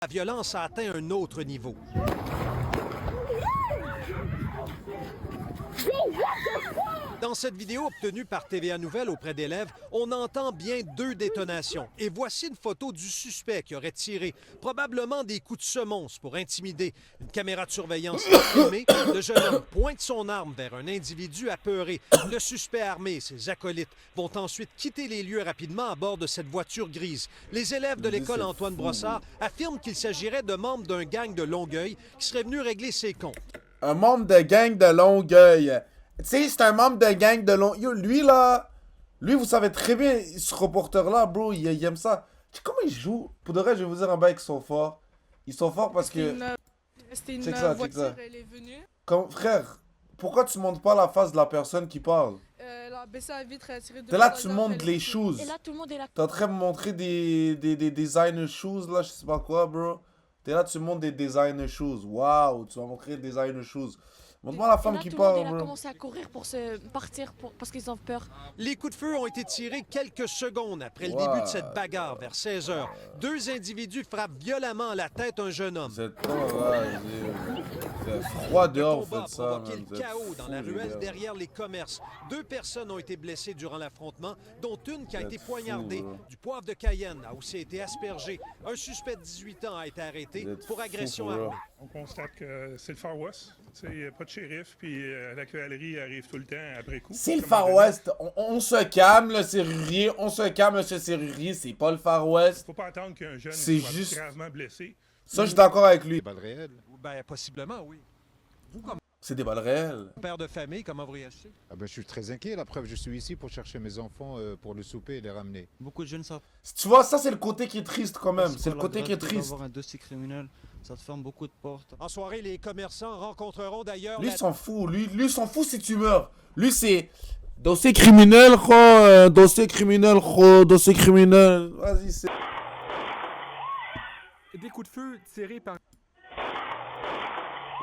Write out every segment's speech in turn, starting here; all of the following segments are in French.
La violence a atteint un autre niveau. Dans cette vidéo obtenue par TVA Nouvelles auprès d'élèves, on entend bien 2 détonations. Et voici une photo du suspect qui aurait tiré probablement des coups de semonce pour intimider. Une caméra de surveillance a filmé. Le jeune homme pointe son arme vers un individu apeuré. Le suspect armé et ses acolytes vont ensuite quitter les lieux rapidement à bord de cette voiture grise. Les élèves de l'école Antoine Brossard affirment qu'il s'agirait de membres d'un gang de Longueuil qui serait venu régler ses comptes. Un membre de gang de Longueuil. Tu sais, c'est un membre de gang de Longueuil. Yo, lui, là... Lui, vous savez très bien, ce reporter-là, bro, il aime ça. Tu sais comment il joue? Pour de vrai, je vais vous dire un bail qu'ils sont forts. Ils sont forts parce que... C'était une check ça, voiture, elle est venue. Comme, frère, pourquoi tu montres pas la face de la personne qui parle? Elle a baissé la vitre, elle a tiré T'es là, tu montres les shoes. Et là, tout le monde est là. T'es en train de me montrer des designer shoes, là, je sais pas quoi, bro. T'es là, tu montres des designer shoes. Waouh, tu vas montrer des designer shoes. Montre-moi la femme et là, qui tout le monde parle, est là, bro. commencé à courir pour se partir parce qu'ils ont peur. Les coups de feu ont été tirés quelques secondes après le Wow. début de cette bagarre vers 16 h. 2 individus frappent violemment à la tête un jeune homme. Vous êtes pas là, c'est froid dehors, Le vous combat a faites ça, provoqué man. le Vous êtes chaos dans fous, la les ruelle gars. derrière les commerces. 2 personnes ont été blessées durant l'affrontement, dont une qui a Vous été êtes poignardée. fous, bro. Du poivre de Cayenne a aussi été aspergé. Un suspect de 18 ans a été arrêté Vous êtes pour fous, agression bro. armée. On constate que c'est le Far West. Il n'y a pas de shérif, puis la cavalerie arrive tout le temps après coup. C'est le Far West. On se calme, le serrurier. On se calme, monsieur serrurier. C'est pas le Far West. Faut pas attendre qu'un jeune C'est soit juste- gravement blessé. Ça, je suis d'accord avec lui. Des balles réelles. Ben, possiblement, oui. Vous, comme C'est des balles réelles. père de famille, comment vous réagissez? Ah ben, je suis très inquiet. La preuve, je suis ici pour chercher mes enfants pour le souper et les ramener. Beaucoup de jeunes savent Tu vois, ça, c'est le côté qui est triste quand même. C'est pas le côté la qui est gravité triste. d'avoir un dossier criminel, ça te ferme beaucoup de portes. En soirée, les commerçants rencontreront d'ailleurs... Lui, la- s'en fout. Lui, s'en fout si tu meurs. Lui, c'est... Dossier criminel, dossier criminel, dossier criminel. Vas-y, c'est... Des coups de feu tirés par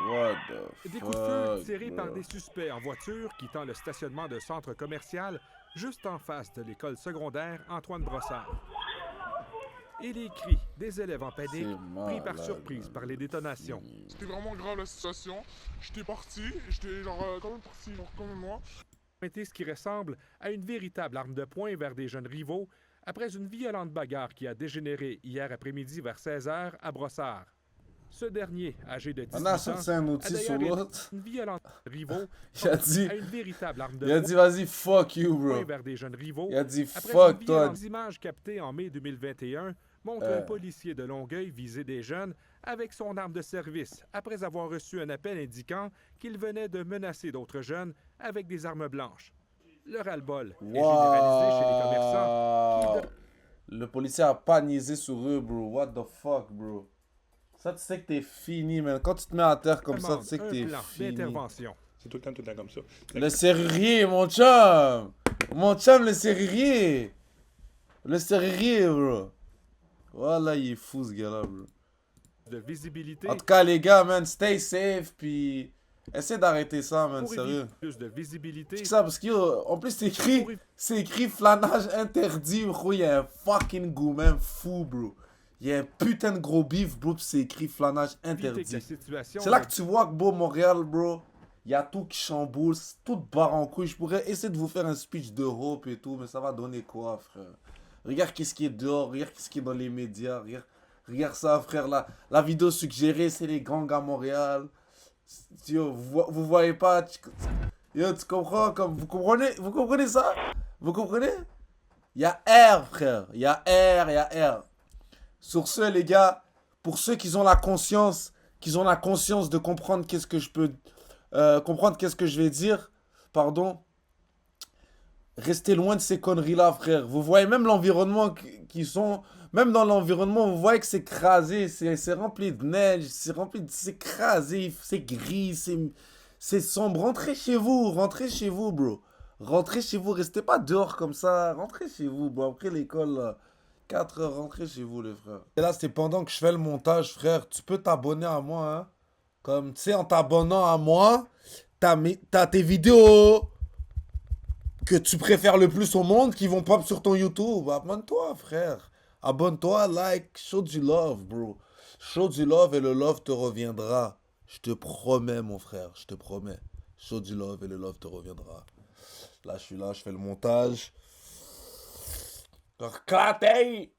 What the Des coups de feu fuck, tirés par bro. des suspects en voiture quittant le stationnement de centre commercial juste en face de l'école secondaire Antoine Brossard. Et les cris des élèves en panique, C'est pris par malade, surprise man. par les détonations. C'était vraiment grave la situation. J'étais parti, j'étais genre quand même parti, genre comme moi. Pointé ce qui ressemble à une véritable arme de poing vers des jeunes rivaux après une violente bagarre qui a dégénéré hier après-midi vers 16 h à Brossard. Ce dernier, âgé de 18 On a ans, sorti un a outil sur d'ailleurs l'autre. une violente rivaux Il a dit... à une véritable arme de Il a poing dit, vas-y, fuck you, bro. vers des jeunes rivaux. Il a dit, Après fuck une toi. violente image captée en mai 2021 montre un policier de Longueuil viser des jeunes avec son arme de service après avoir reçu un appel indiquant qu'il venait de menacer d'autres jeunes avec des armes blanches. Le ras-le-bol est généralisé chez les commerçants Wow. Le policier a pas niaisé sur eux, bro. What the fuck, bro. Ça, tu sais que t'es fini, man. Quand tu te mets à terre comme ça, tu sais que un t'es plan fini. d'intervention. C'est tout le temps comme ça. Le serrurier, mon chum. Mon chum, le serrurier. Le serrurier, bro. Voilà, il est fou, ce gars-là, bro. De visibilité En tout cas, les gars, man, stay safe, puis... Essaie d'arrêter ça, man, pour sérieux. éviter plus de visibilité. C'est ça, parce que, en plus, c'est écrit flanage interdit, bro. Il y a un fucking gourmet fou, bro. Il y a un putain de gros bif, bro, puis c'est écrit flanage éviter que la interdit. situation C'est là que tu vois que, beau Montréal, bro, il y a tout qui chamboule, c'est tout barre en couille. Je pourrais essayer de vous faire un speech de hope et tout, mais ça va donner quoi, frère? Regarde qu'est-ce qui est dehors, regarde qu'est-ce qui est dans les médias, regarde ça, frère. La vidéo suggérée, c'est les gangs à Montréal. Yo, vous voyez pas, yo, tu comprends, comme, vous comprenez ça? Vous comprenez? Il y a R, frère, il y a R. Sur ce, les gars, pour ceux qui ont la conscience, de comprendre qu'est-ce que je peux, comprendre qu'est-ce que je vais dire, pardon, restez loin de ces conneries-là, frère. Vous voyez même l'environnement qui sont... Même dans l'environnement, vous voyez que c'est crasé, c'est rempli de neige, c'est crasé, c'est gris, c'est sombre. Rentrez chez vous, bro. Rentrez chez vous, restez pas dehors comme ça. Rentrez chez vous, bro. Après l'école, 4 heures, rentrez chez vous, les frères. Et là, c'est pendant que je fais le montage, frère. Tu peux t'abonner à moi, hein. Comme, tu sais, en t'abonnant à moi, t'as tes vidéos que tu préfères le plus au monde qui vont pop sur ton YouTube. Abonne-toi, frère. Abonne-toi, like, show du love, bro. Show du love et le love te reviendra. Je te promets, mon frère, je te promets. Show du love et le love te reviendra. Là, je suis là, je fais le montage. Claté!